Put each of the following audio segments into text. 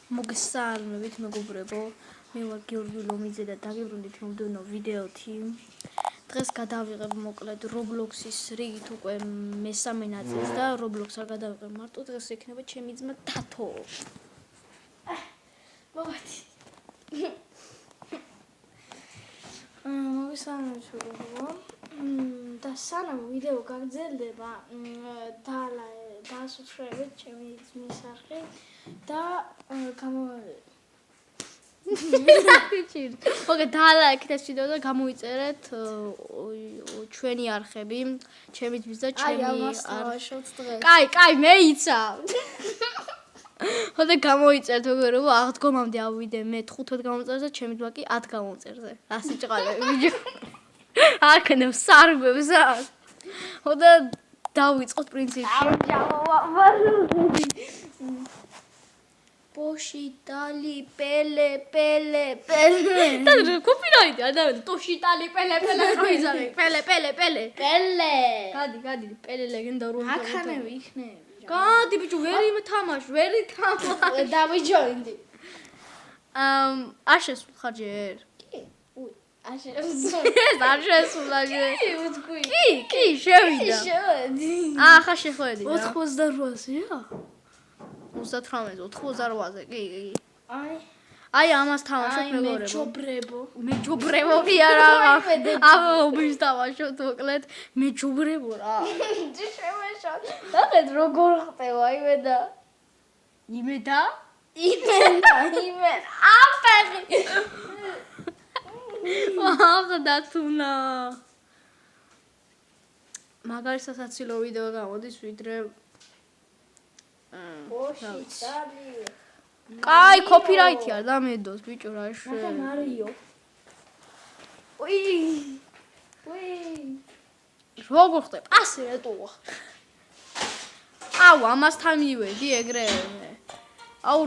მოგესალმებით მეგობრებო, მე ვარ გიორგი ლომიძე და დაგიბრუნდით მომდევნო ვიდეოთი. დღეს გადავიღებ მოკლედ Roblox-ის რიგით უკვე მესამე ნაწილს და Roblox არ გადავიღებ მარტო, დღეს იქნება ჩემი ძმა თათო. მოვადი. მოგესალმებით მეგობრებო. და სანამ ვიდეო გაგრძელდება, დაასუსრებით ჩემი ძმის არხი და მოგეთ დალაიქეთ ეს ვიდეო და გამოიწერეთ ჩვენი არხები, ჩემი ძმის და ჩემი არხი. კაი, მეიცა. ხოდა გამოიწერეთ მეგობრებო, აღდგომამდე ავიდე მე 5-ად გამოწერს და ჩემი ძმა კი 10 გამოწერზე. რა სიჭყალე ვიჯო. აქნევ სარბებს რა. ხოდა დავიწყოთ პრინციპში. Poshi tali pele. და კოპირაიტი ადამიანი Toshi tali pele როიზარი pele. გადი pele ლეგენდარული. აქანები იქნები. გადი ბიჭო ვერი თამაში. დავიჯოინდი. არ შესულ ხარ ჯერ? არ შესულა ჯერ. კი, შევიდა. შევედი. ახლა შეხვედი რა. 88-ია? 98-ზე, კი. აი ამას თამაშობ მეჯობრებო. მეჯობრებო კი არა. აბის თამაშობ მოკლედ მეჯობრებო რა. შევეშალ. დაგეთ როგორ ხდება იმედა. იმედა? აფერი. დათუნა. მაგარი სასაცილო ვიდეო გამოდის ვიდრე კაი კოპირაიტი არ დამედოს ბიჭო რა შე. მარიო. როგორ ხდება? ასე რატოა? ამასთან მივედი ეგრე.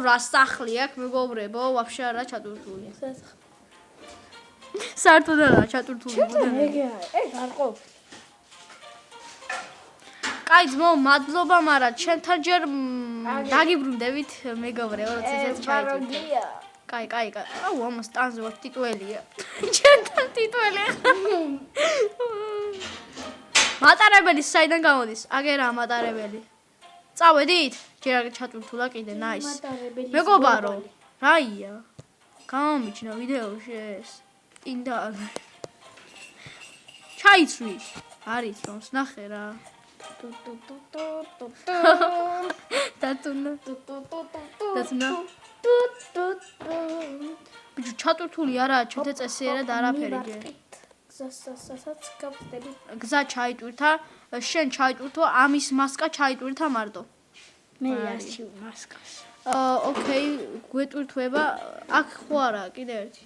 რა სახლი აქვს მეგობრებო, ვაფშე არა ჩატურთული. საერთოდ არა ჩატურთული. ეგ არ ყოფ. კაი ძმო, მადლობა, მაგრამ ჩვენთან ჯერ დაგიბრუნდებით მეგობრებო, როცა ეს ჩაიჭირდა. კაი. ამას ტანზე ვარ ტიტუელია. ჩვენთან ტიტუელი. მატარებელი საიდან გამოდის? აგერა მატარებელი. წავედით? ჯერ არ ჩატურთულა კიდე, ნაის. მეგობარო, რაია? გამომიჩნდა ვიდეოში ეს. ინდა. ჩაიცვი. არის რომ ნახე რა. დათუნა. ბიჭო ჩატურთული არა, ჩვენთან წესიერად არაფერი ჯერ. გზასაც გავხდები. გზა ჩაიტვირთა, შენ ჩაიტვირთო, ამის მასკა ჩაიტვირთა მარტო. მე ასჩი მასკას. ოკეი, გვეტვირთვება. აქ ხო არა, კიდე ერთი.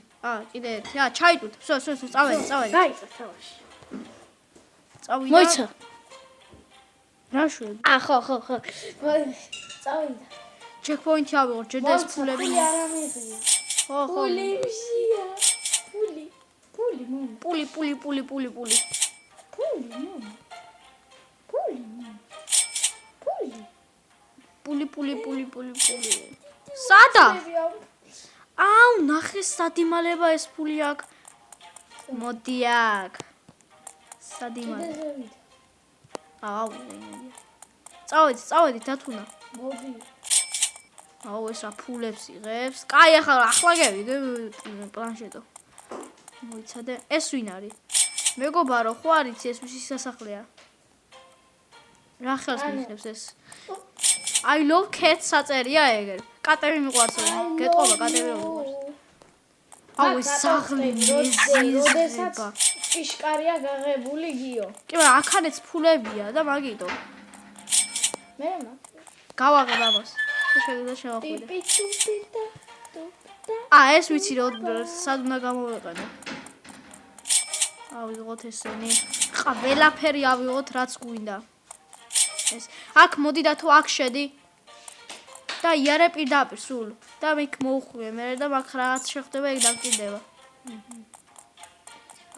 კიდე ერთი. ჩაიტვირთ. всё, წავედი. გაიწევ თამაში. წავიდა. მოიცა. რა შვები? ხო. წავიდა. ჩეკპოინტი ავიღოთ, ჯერ და ეს ფულები. ფული არ ამიღია. ხო. ფულია. ფული მომ. პული. ფული მომ. პული. სადა? ნახე სადიმალება ეს ფული აქ. მოდი აქ. სადიმალება. წავედი დათუნა. მოდი. ეს რა ფულებს იღებს. კაი ახლა გევიდე პლანშეტო. მოიცადე. ეს ვინ არის? მეგობარო, ხო არიცი ეს ვისი სასახლეა? რა ხელს მისნებს ეს? I love cats საწერია ეგერ. კატები მიყვარს. გეტყობა კატები მიყვარს. ეს სახლი როდესაც ჭიშკარია გაღებული გიო. კი, მაგრამ აქანეც ფულებია და მაგიტო. მე გავაღებ ამას. შეიძლება შევახვიდე. ეს ვიცი რომ სად უნდა გამოვეყენო. ავიღოთ ესენი. ყველაფერი ავიღოთ რაც გვინდა. ეს აქ მოდი და თუ აქ შედი. და იარე პირდაპირ სულ. და მიქ მოუხვიე მე და მაგ რაღაც შეხდება ეგ დამჭირდება.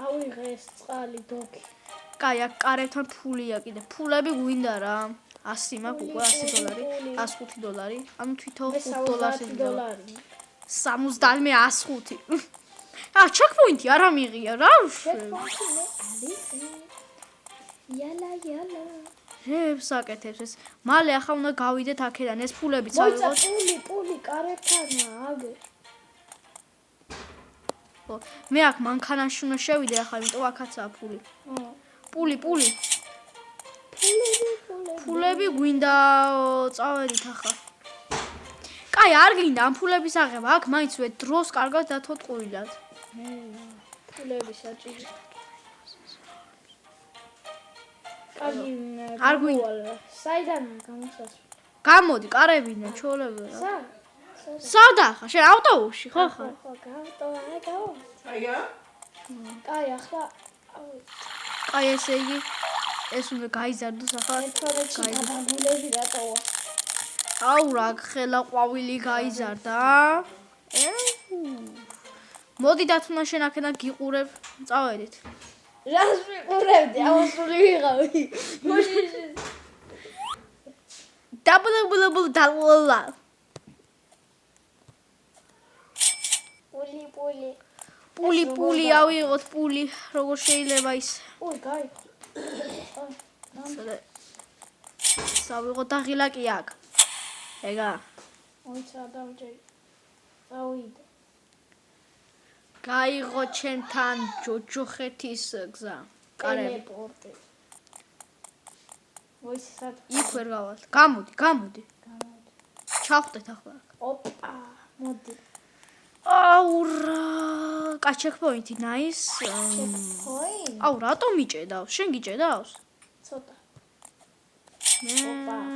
ავიღე ეს წყალი დოქი. კაი, აქ კარებთან ფულია კიდე. ფულები გვინდა რა. 100 მაქვს უკვე 100 დოლარი, 105 დოლარი. ანუ თვითონ მე 5 დოლარს 70 იძლევა. დოლარი. 70 მე 105. ჩეკპოინტი არ ამიღია რა? ჩეკპოინტი მე არის. იალა. რებს აკეთებს ეს. მალე ახლა უნდა გავიდეთ აქედან ეს ფულები მოიცა წავიღოთ. პული კარებთანა აგე. მე აქ მანქანაში უნდა შევიდე ახლა, იმიტომ აქაცაა ფული. პული. ფულები გვინდა წავედით ახლა. კაი, არ გინდა ამ ფულების აღება. აქ მაინც დროს კარგად დათოთ ყვილად. ფულები საჭირო. კარგი, არ გვინდა. საიდან გამოსასვლელი? გამოდი, კარებიდან, ჩოლები რა. სა? სადა ხარ? შენ ავტობუსში ხო ხარ? ხო, გავა. კაი, ახლა კაი, ესე იგი ეს უნდა გაიზარდოს ახლა. ერთადერთი გადაგულები რატოა? აუ რა ხელა ყვავილი გაიზარდა. მოდი დათუნა შენ აქედან გიყურებ, წავედით. რას ვიყურებდი? ამასული ვიღავი. დაბლაბლაბლა. პული ავიღოთ პული, როგორ შეიძლება ის. გაი. სავიღოთ აღილა კი აქ. ეგა. მოიცა დავჯერი. დავიდე. გაიღო ჩემთან ჯოჯოხეთის გზა. კარები. ტელეპორტი. მოიცა იქ ვერ გავალთ. გამოდი. ჩავხდეთ ახლა. ოპა, მოდი. აუ რა, კაი ჩეკპოინტი ნაის. ჩეკპოინტი? აუ რატომ მიჭედავს? შენ გიჭედავს? ცოტა.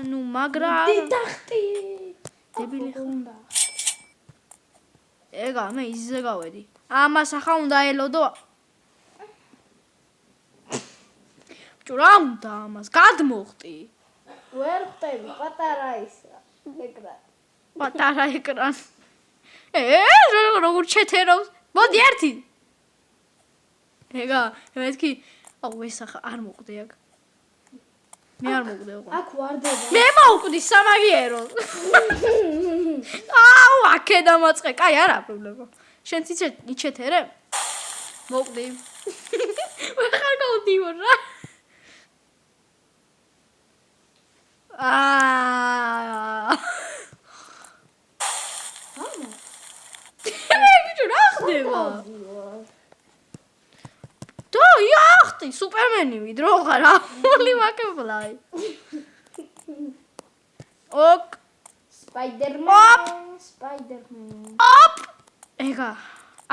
ნუ მაგრა. დიდახტი. დებილი ხარ. ეგა მე ისზე გავედი. ამას ახლა უნდა ელოდო. რა უნდა ამას? გადმოხტი. ვერ ხტები, პატარა ისა. ეკრანი. პატარა ეკრანი. როგორ ჩეთერავს? მოდი ერთი. ეგა, მეთქი. აუ ეს ახლა არ მოკვდე აქ. მე არ მოკვდე უკვე. აქ ვარდება. მე მოვკვდი სამაგიერო. აუ აქედა მოწყე. კაი, არა პრობლემა. შენ იჩეთერე? მოკვდი. მე ხარ გავდივარ რა. ბიჭო რა ხდება? და იახტი სუპერმენი ვიდრო ხარ ული მაკებლაი. ოკ სპაიდერმენ. ოპ ეგა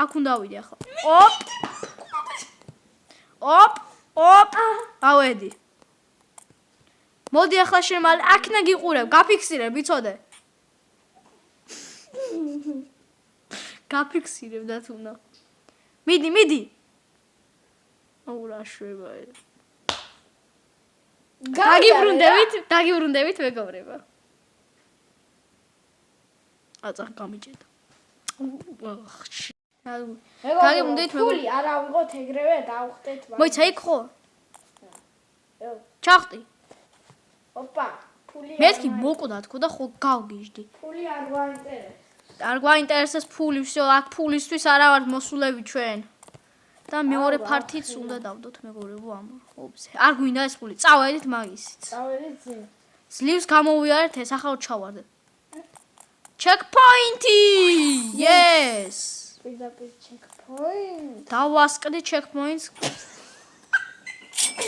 აქ უნდა ვიდე ახლა. ოპ ავედი. მოდი ახლა შენ მალე აქნა გიყურებ, გაფიქსირებ, იცოდე. გაფიქსირებ და თუნა. მიდი. აუ რა შვება. დაგიბრუნდებით მეგობრებო. აცა გამიჭედა. გაგიმდით ფული არ ავიღოთ ეგრევე დავხდეთ. მოიცა იქ ხო? ჩახტი. ოპა, ფული. მეთქი მოკვდა თქო და ხო გავგიჟდი. ფული არ გვაინტერესებს. არ გვაინტერესებს ფული, всё, აქ ფულისთვის არა ვართ მოსულები ჩვენ. და მეორე ფართიც უნდა დავდოთ მეგობრებო ამ ოპზე. არ გვინდა ეს ფული. წავედით მაგისით. წავედით ზე. ძლივს გამოვიარეთ ეს ახლა ჩავარდეთ. ჩეკპოინტი! Yes! პირდაპირ ჩეკპოინტი. დავასკდი ჩეკპოინტს.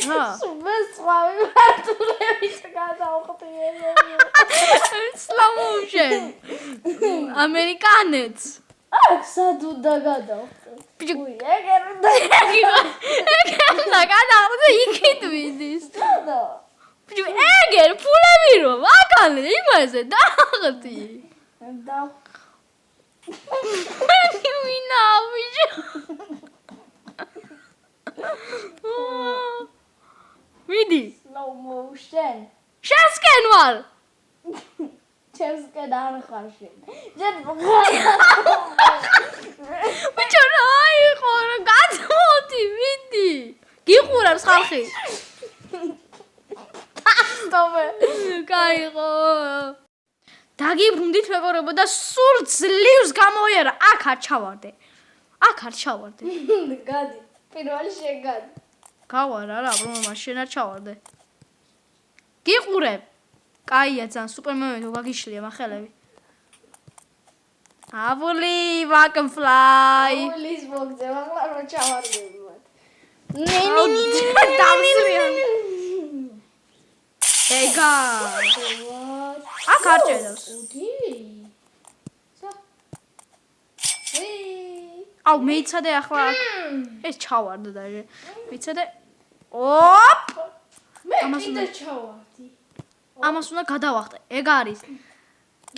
რა? სუბეს წავი მარტულებით გადავხტიე. სლამოუშენ. ამერიკანეც. აქ სად უნდა გადავხტე? უი, ეგერ უნდა გადავხტე იქით ვიდის. და. ეგერ ფულები რო მაგალე იმაზე დახტი. და. ვინა ვიჯო. ვიდი. Slow motion. შენსკენ ვარ. ჩემსკენ არ ხარ შენ. ჯერ ბიჭო რა იყო რა გადმოდი ვიდი. გიყურებს ხალხი. სტოპე. კაიღო. დაგიბრუნდით მეგობრებო და სულ ძლივს გამოიერა. აქ არ ჩავარდე. გადი. პირველი შეგადი. გავარ არა, ბრუნვა შენ არ ჩავარდე. გიყურებ. კაია ძალიან სუპერმენი თუ გაგიშლია მახელები. აბული ვაკმფლაი. ულის მოგძე, ახლა რა ჩავარდებათ. დავსრიან. ეგა. აქ არ ჭედავს. უდი. აუ მეიცადე ახლა ეს ჩავარდა დაჟე. მეიცადე. ოპ! ამას უნდა ჩავარდი. ამას უნდა გადავახტე. ეგ არის.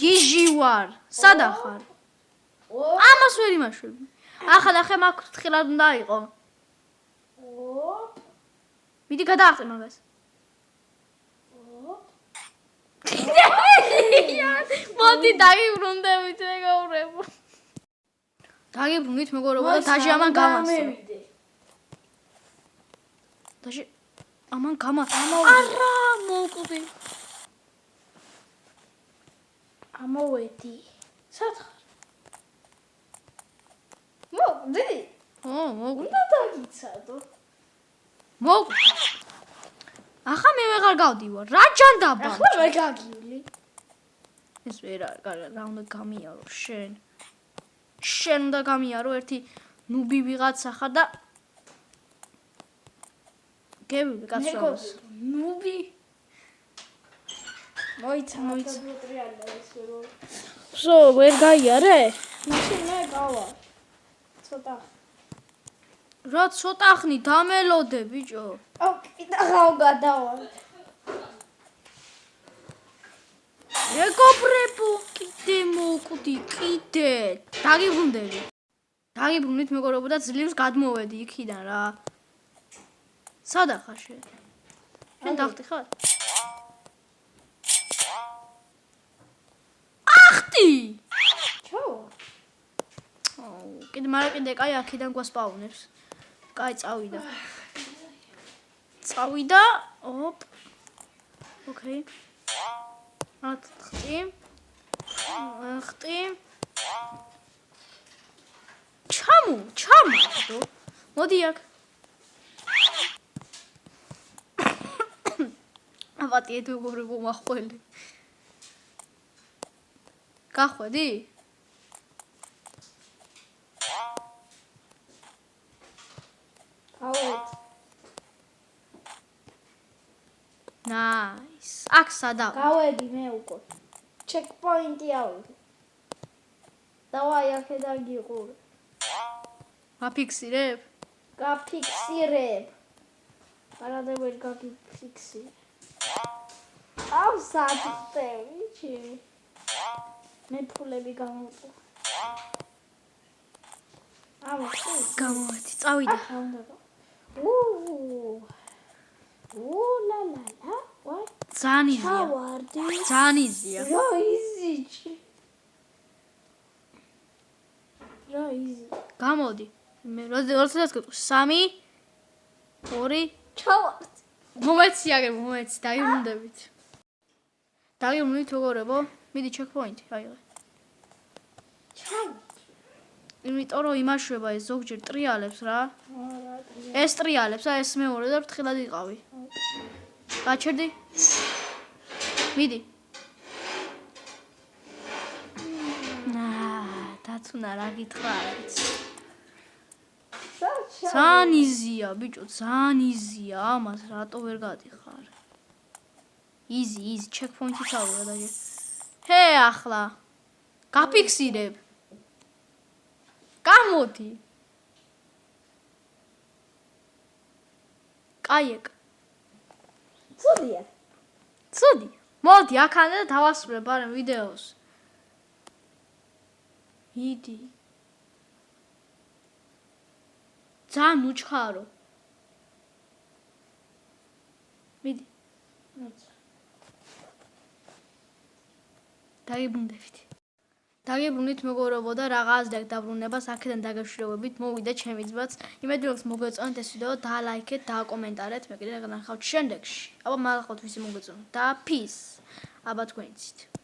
გიჟი ვარ. სადა ხარ? ამას ვერ იმაშვები. ახლა ნახე მაგ თხილად უნდა იყო. ოპ. მიდი გადაახტე მაგას. ოპ. მოდი დაგიბრუნდებით მეგობრებო. დაგიბრუნდით მეგობრებო და დაჟე ამან გამასწრო. დაჟე ამან გამასწრო. არა, მოკვდი. ამოვედი. სად ხარ? მოკვდი. მოკვდი. უნდა დაგიცადო. მოკვდი. ახლა მე ვეღარ გავდივარ. რა ჯანდაბა? ახლა მე გაგივლი. ეს ვერ არის, კარგად, რა უნდა გამიარო შენ. შენ უნდა გამიარო ერთი ნუბი ვიღაცა ხარ და გევი კაცს. ნუბი. მოიცა. სო ვერ გაიარე? მაშინ მე გავა. ცოტა. რა ცოტა ხნი დამელოდე ბიჭო. აუ კიდევ გადავალ. მეგობრებო, კიდე მოკვდი, კიდე. დაგიბრუნდით მეგობრებო და ძლივს გადმოვედი იქიდან რა. სადა ხარ შენ? შენ დახტი ხარ? ახტი! ჩავა. კიდე კაი აქიდან გვასპაუნებს. კაი წავიდა. ოპ. ოკეი. ხტი. ჩამო. მოდი აქ. აბატი ეთუ მეგობრებო მახველი. გახვედი? ავეთ. ნაის. აქ სადავ. გავედი მე უკვე. ჩეკპოინტი ავედი. დავაი აქედან გიყურე. გაფიქსირებ? გაფიქსირებ. არადა ვერ გაფიქსირებ. აუ სათქტევი ჩემი. მე ფულები გამოვწო. გამოვედი, წავიდა. ლა ლა ლა. ვაი. ძალიან ჩავარდი. ძალიან რა იზიჭი. რა იზი. გამოდი. მე როდესაც გეტყვი 3 2 ჩავარდი. მომეცი, დაიბრუნდებით. დაგიბრუნდით მეგობრებო. მიდი ჩეკპოინტი, აიღე. ჩავარდი. იმიტომ რომ იმაშვება ეს ზოგჯერ ტრიალებს რა. არა, ეს ტრიალებს, ეს მეორე და ფრთხილად იყავი. გაჩერდი? მიდი. დათუნა რა გითხრა არის. ძალიან იზია, ბიჭო, ძალიან იზია. ამას რატო ვერ გადიხარ? იზი, ჩეკპოინტი ჩავიღე და ჰე, ახლა. გაფიქსირებ. გამოდი. კაიეკ. ცუდი. მოდი, აქამდე და დავასრულებ არა ვიდეოს. იდი. ძალიან უჩქარო. მიდი. დაიბრუნდებით. დაგიბრუნდით მეგობრებო და რაღაც დაბრუნებას აქედან დაგეშვირებით მოვიდა ჩემი ძმაც. იმედი მაქვს მოგეწონათ ეს ვიდეო, დალაიქეთ, დააკომენტარეთ, მე კიდე განახავთ შემდეგში. აბა მალახოთ ვისი მოგეწონათ და peace. აბა თქვენ იცით.